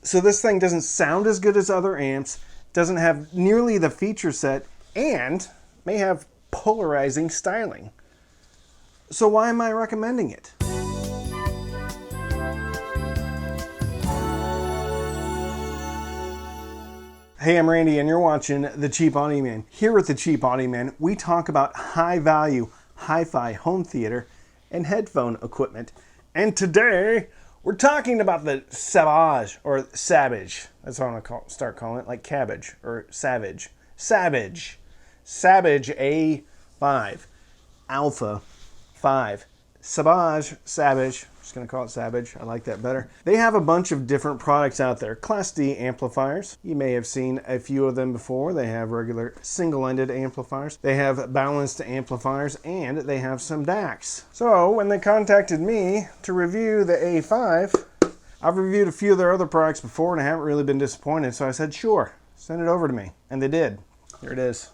So this thing doesn't sound as good as other amps, doesn't have nearly the feature set, and may have polarizing styling. So why am I recommending it? Hey, I'm Randy and you're watching The Cheap Audio Man. Here at The Cheap Audio Man, we talk about high value, hi-fi home theater and headphone equipment. And today, we're talking about the Sabaj, or Sabaj. That's what I'm going to start calling it, like cabbage, or savage. Sabaj. Sabaj A5. Alpha 5. Sabaj, Sabaj. Just going to call it Sabaj. I like that better. They have a bunch of different products out there. Class D amplifiers. You may have seen a few of them before. They have regular single-ended amplifiers. They have balanced amplifiers, and they have some DACs. So when they contacted me to review the A5, I've reviewed a few of their other products before, and I haven't really been disappointed. So I said, sure, send it over to me. And they did. Here it is.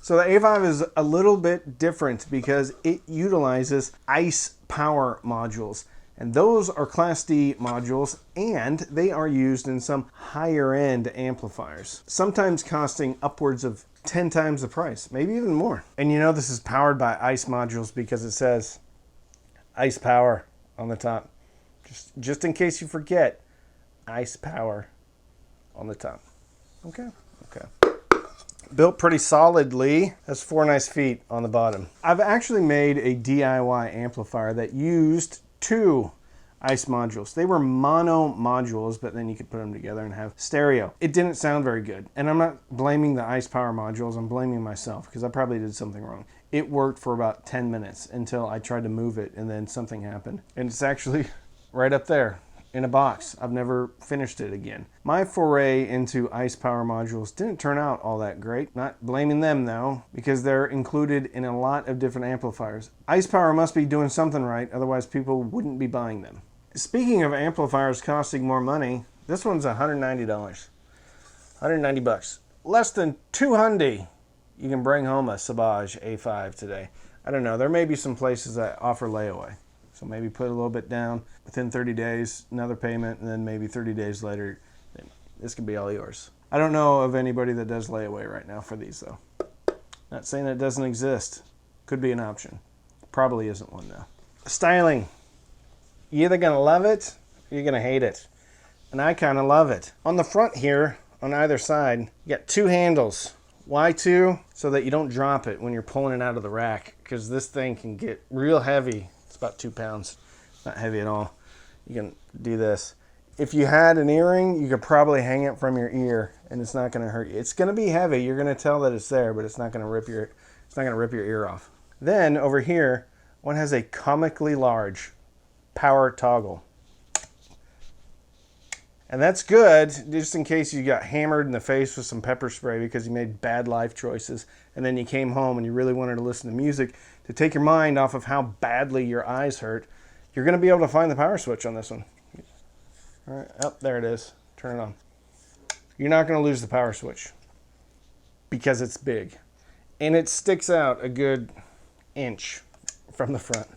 So the A5 is a little bit different because it utilizes ICE power modules. And those are Class D modules, and they are used in some higher end amplifiers, sometimes costing upwards of 10 times the price, maybe even more. And you know this is powered by ICE modules because it says ICE power on the top. Just in case you forget, ICE power on the top. Okay. Built pretty solidly. Has 4 nice feet on the bottom. I've actually made a DIY amplifier that used 2 ICE modules. They were mono modules, but then you could put them together and have stereo. It didn't sound very good. And I'm not blaming the ICE power modules, I'm blaming myself because I probably did something wrong. It worked for about 10 minutes until I tried to move it and then something happened. And it's actually right up there in a box. I've never finished it again. My foray into ICE power modules didn't turn out all that great. Not blaming them though, because they're included in a lot of different amplifiers. ICE power must be doing something right, otherwise people wouldn't be buying them. Speaking of amplifiers costing more money, this one's $190. 190 bucks. Less than $200. You can bring home a Sabaj A5 today. I don't know, there may be some places that offer layaway. So maybe put a little bit down within 30 days, another payment, and then maybe 30 days later, this could be all yours. I don't know of anybody that does layaway right now for these though. Not saying it doesn't exist. Could be an option. Probably isn't one though. Styling. You're either gonna love it or you're gonna hate it. And I kinda love it. On the front here, on either side, you got 2 handles. Why 2? So that you don't drop it when you're pulling it out of the rack, because this thing can get real heavy. About 2 pounds, not heavy at all. You can do this. If you had an earring, you could probably hang it from your ear and it's not gonna hurt you. It's gonna be heavy, you're gonna tell that it's there, but it's not gonna rip your ear off. Then over here, one has a comically large power toggle. And that's good, just in case you got hammered in the face with some pepper spray because you made bad life choices, and then you came home and you really wanted to listen to music to take your mind off of how badly your eyes hurt. You're going to be able to find the power switch on this one. All right, oh, there it is. Turn it on. You're not going to lose the power switch because it's big. And it sticks out a good inch from the front.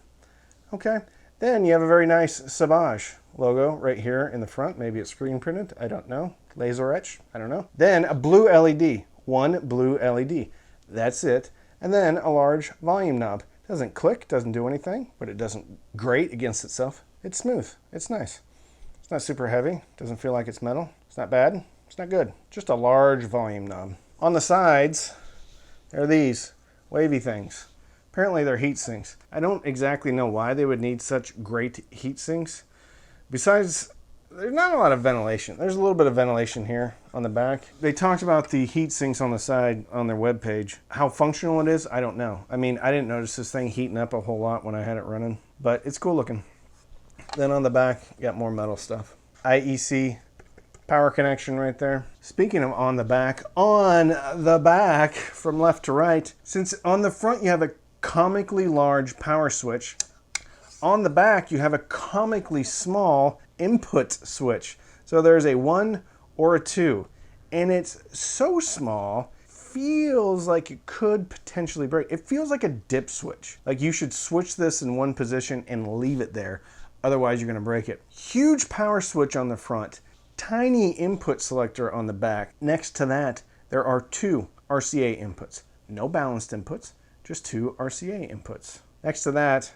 Okay, then you have a very nice Sabaj logo right here in the front. Maybe it's screen printed, I don't know. Laser etch, I don't know. Then a blue LED, one blue LED. That's it. And then a large volume knob. Doesn't click, doesn't do anything, but it doesn't grate against itself. It's smooth, it's nice. It's not super heavy, doesn't feel like it's metal. It's not bad, it's not good. Just a large volume knob. On the sides, there are these wavy things. Apparently they're heat sinks. I don't exactly know why they would need such great heat sinks. Besides, there's not a lot of ventilation. There's a little bit of ventilation here on the back. They talked about the heat sinks on the side on their webpage. How functional it is, I don't know. I mean, I didn't notice this thing heating up a whole lot when I had it running, but it's cool looking. Then on the back, you got more metal stuff. IEC power connection right there. Speaking of on the back from left to right, since on the front you have a comically large power switch, on the back you have a comically small input switch. So there's a 1 or a 2, and it's so small, feels like it could potentially break. It feels like a dip switch. Like you should switch this in one position and leave it there. Otherwise you're gonna break it. Huge power switch on the front, tiny input selector on the back. Next to that, there are 2 RCA inputs. No balanced inputs, just 2 RCA inputs. Next to that,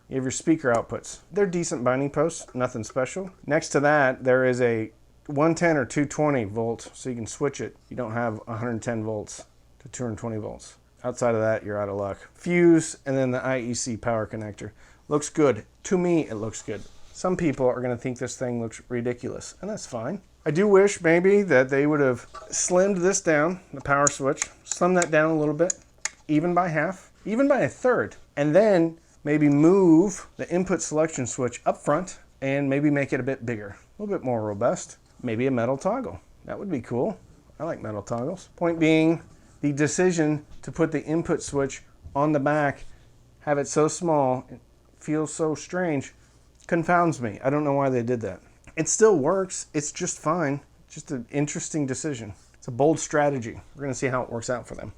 you have your speaker outputs. They're decent binding posts, nothing special. Next to that, there is a 110 or 220 volt, so you can switch it. You don't have 110 volts to 220 volts. Outside of that, you're out of luck. Fuse, and then the IEC power connector. Looks good. To me, it looks good. Some people are going to think this thing looks ridiculous, and that's fine. I do wish maybe that they would have slimmed this down, the power switch, slimmed that down a little bit, even by half, even by a third, and then maybe move the input selection switch up front and maybe make it a bit bigger, a little bit more robust. Maybe a metal toggle. That would be cool. I like metal toggles. Point being, the decision to put the input switch on the back, have it so small, it feels so strange, confounds me. I don't know why they did that. It still works. It's just fine. Just an interesting decision. It's a bold strategy. We're going to see how it works out for them.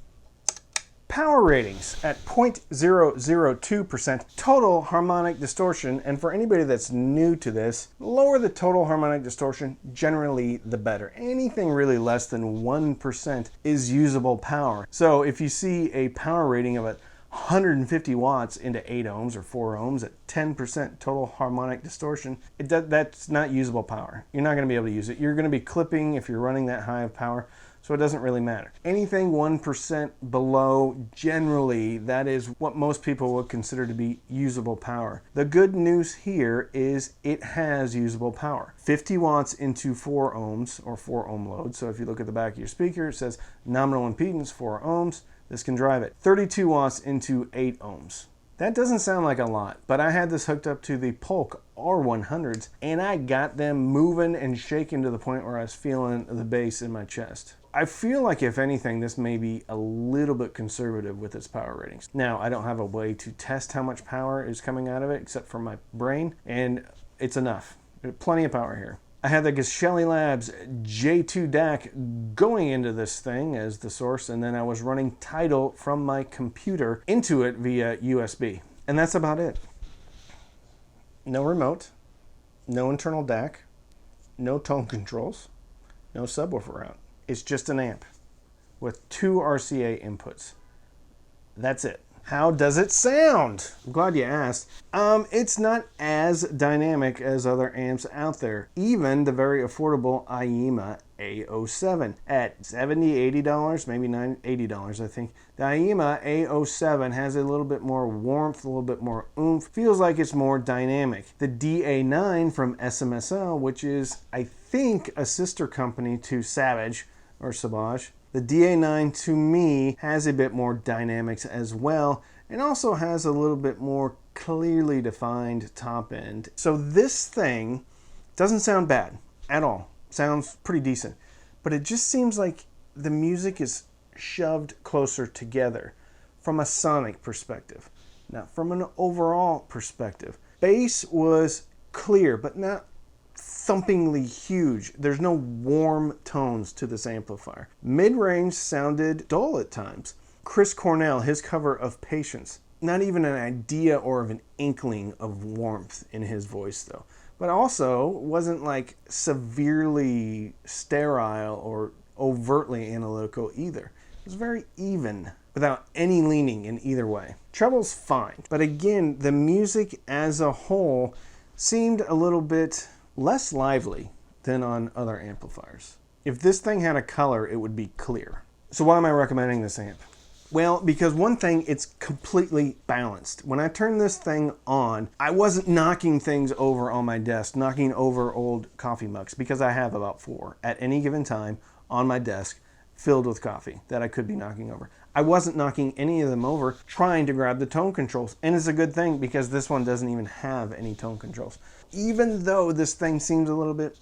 Power ratings at 0.002% total harmonic distortion, and for anybody that's new to this, the lower the total harmonic distortion, generally the better. Anything really less than 1% is usable power. So if you see a power rating of 150 watts into 8 ohms or 4 ohms at 10% total harmonic distortion, that's not usable power. You're not going to be able to use it. You're going to be clipping if you're running that high of power. So it doesn't really matter. Anything 1% below, generally, that is what most people would consider to be usable power. The good news here is it has usable power. 50 watts into 4 ohms or 4 ohm load. So if you look at the back of your speaker, it says nominal impedance 4 ohms. This can drive it. 32 watts into 8 ohms. That doesn't sound like a lot, but I had this hooked up to the Polk R100s and I got them moving and shaking to the point where I was feeling the bass in my chest. I feel like, if anything, this may be a little bit conservative with its power ratings. Now, I don't have a way to test how much power is coming out of it except for my brain, and it's enough. There's plenty of power here. I had the Shelly Labs J2 DAC going into this thing as the source, and then I was running Tidal from my computer into it via USB. And that's about it. No remote, no internal DAC, no tone controls, no subwoofer out. It's just an amp with 2 RCA inputs. That's it. How does it sound? I'm glad you asked. It's not as dynamic as other amps out there. Even the very affordable IEMA A07 at $70, $80, maybe $80, I think. The IEMA A07 has a little bit more warmth, a little bit more oomph. Feels like it's more dynamic. The DA9 from SMSL, which is, I think, a sister company to Sabaj or Sabaj. The DA9 to me has a bit more dynamics as well, and also has a little bit more clearly defined top end. So this thing doesn't sound bad at all. Sounds pretty decent, but it just seems like the music is shoved closer together from a sonic perspective, not from an overall perspective. Bass was clear, but not thumpingly huge. There's no warm tones to this amplifier. Mid-range sounded dull at times. Chris Cornell, his cover of Patience, not even an idea or of an inkling of warmth in his voice though. But also wasn't like severely sterile or overtly analytical either. It was very even without any leaning in either way. Treble's fine, but again, the music as a whole seemed a little bit less lively than on other amplifiers. If this thing had a color, it would be clear. So why am I recommending this amp? Well, because one thing, it's completely balanced. When I turned this thing on, I wasn't knocking things over on my desk, knocking over old coffee mugs, because I have about 4 at any given time on my desk filled with coffee that I could be knocking over. I wasn't knocking any of them over trying to grab the tone controls. And it's a good thing because this one doesn't even have any tone controls. Even though this thing seems a little bit,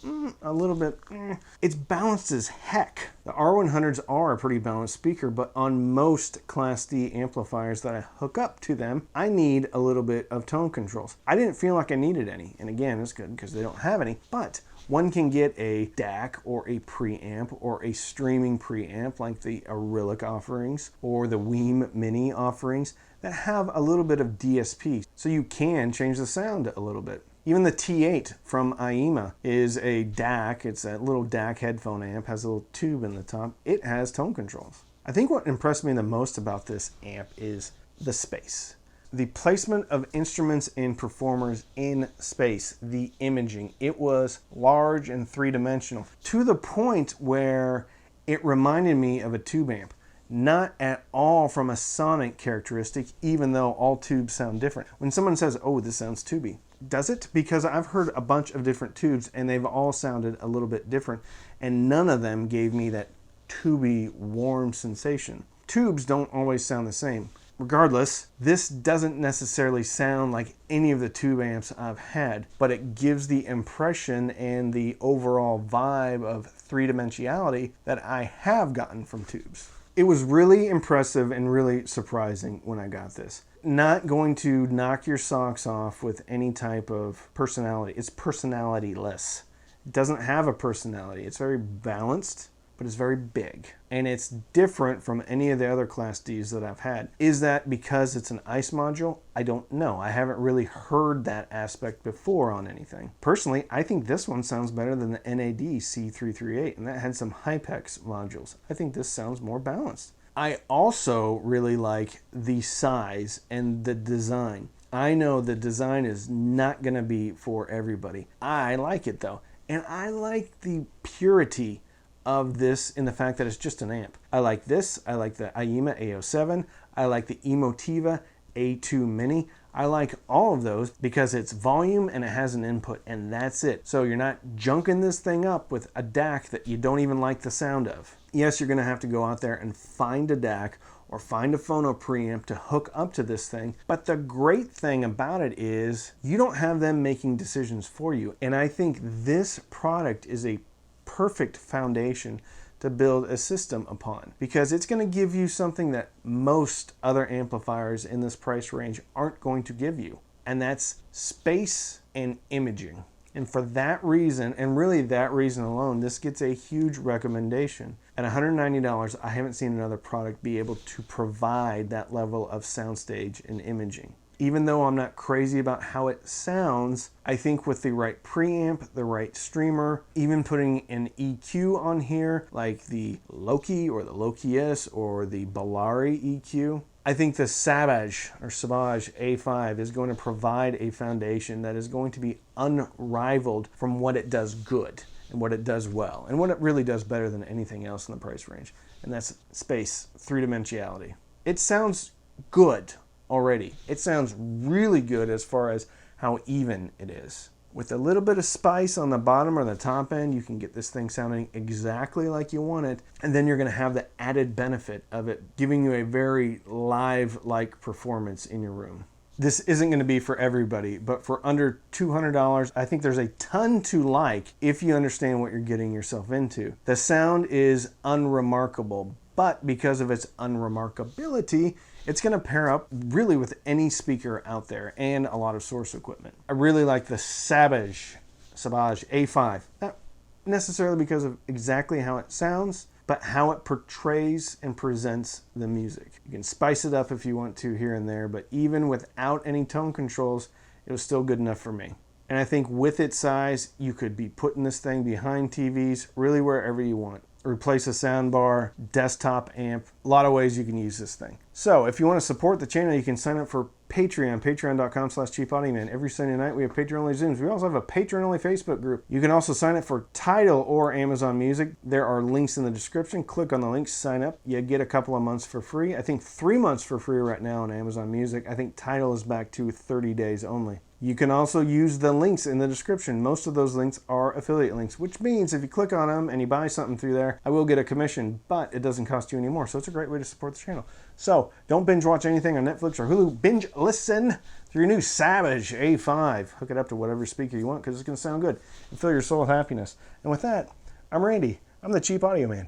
it's balanced as heck. The R100s are a pretty balanced speaker, but on most Class D amplifiers that I hook up to them, I need a little bit of tone controls. I didn't feel like I needed any. And again, it's good because they don't have any, but one can get a DAC or a preamp or a streaming preamp like the Arylic offerings or the Weem Mini offerings that have a little bit of DSP, so you can change the sound a little bit. Even the T8 from IEMA is a DAC. It's a little DAC headphone amp, has a little tube in the top. It has tone controls. I think what impressed me the most about this amp is the space. The placement of instruments and performers in space, the imaging. It was large and three-dimensional to the point where it reminded me of a tube amp. Not at all from a sonic characteristic, even though all tubes sound different. When someone says, oh, this sounds tubey, does it? Because I've heard a bunch of different tubes and they've all sounded a little bit different, and none of them gave me that tubey, warm sensation. Tubes don't always sound the same. Regardless, this doesn't necessarily sound like any of the tube amps I've had, but it gives the impression and the overall vibe of three-dimensionality that I have gotten from tubes. It was really impressive and really surprising when I got this. Not going to knock your socks off with any type of personality. It's personality-less. It doesn't have a personality. It's very balanced, but it's very big. And it's different from any of the other Class Ds that I've had. Is that because it's an ICE module? I don't know. I haven't really heard that aspect before on anything. Personally, I think this one sounds better than the NAD C338, and that had some Hypex modules. I think this sounds more balanced. I also really like the size and the design. I know the design is not gonna be for everybody. I like it though. And I like the purity of this in the fact that it's just an amp. I like this. I like the IEMA A07. I like the Emotiva A2 Mini. I like all of those because it's volume and it has an input, and that's it. So you're not junking this thing up with a DAC that you don't even like the sound of. Yes, you're gonna have to go out there and find a DAC or find a phono preamp to hook up to this thing. But the great thing about it is you don't have them making decisions for you. And I think this product is a perfect foundation to build a system upon, because it's going to give you something that most other amplifiers in this price range aren't going to give you, and that's space and imaging. And for that reason, and really that reason alone, this gets a huge recommendation. At $190, I haven't seen another product be able to provide that level of soundstage and imaging. Even though I'm not crazy about how it sounds, I think with the right preamp, the right streamer, even putting an EQ on here, like the Loki or the Loki-S or the Bellari EQ, I think the Sabaj or Sabaj A5 is going to provide a foundation that is going to be unrivaled from what it does good and what it does well and what it really does better than anything else in the price range. And that's space, three-dimensionality. It sounds good already. It sounds really good as far as how even it is. With a little bit of spice on the bottom or the top end, you can get this thing sounding exactly like you want it, and then you're going to have the added benefit of it giving you a very live-like performance in your room. This isn't going to be for everybody, but for under $200, I think there's a ton to like if you understand what you're getting yourself into. The sound is unremarkable, but because of its unremarkability, it's going to pair up really with any speaker out there and a lot of source equipment. I really like the Sabaj A5. Not necessarily because of exactly how it sounds, but how it portrays and presents the music. You can spice it up if you want to here and there, but even without any tone controls, it was still good enough for me. And I think with its size, you could be putting this thing behind TVs, really wherever you want. Replace a soundbar, desktop amp, a lot of ways you can use this thing. So if you want to support the channel, you can sign up for Patreon, patreon.com/cheapaudioman. Every Sunday night we have Patreon-only Zooms. We also have a Patreon-only Facebook group. You can also sign up for Tidal or Amazon Music. There are links in the description. Click on the links, sign up. You get a couple of months for free. I think 3 months for free right now on Amazon Music. I think Tidal is back to 30 days only. You can also use the links in the description. Most of those links are affiliate links, which means if you click on them and you buy something through there, I will get a commission, but it doesn't cost you any more. So it's a great way to support the channel. So don't binge watch anything on Netflix or Hulu. Binge listen to your new Sabaj A5. Hook it up to whatever speaker you want because it's going to sound good and fill your soul with happiness. And with that, I'm Randy. I'm the Cheap Audio Man.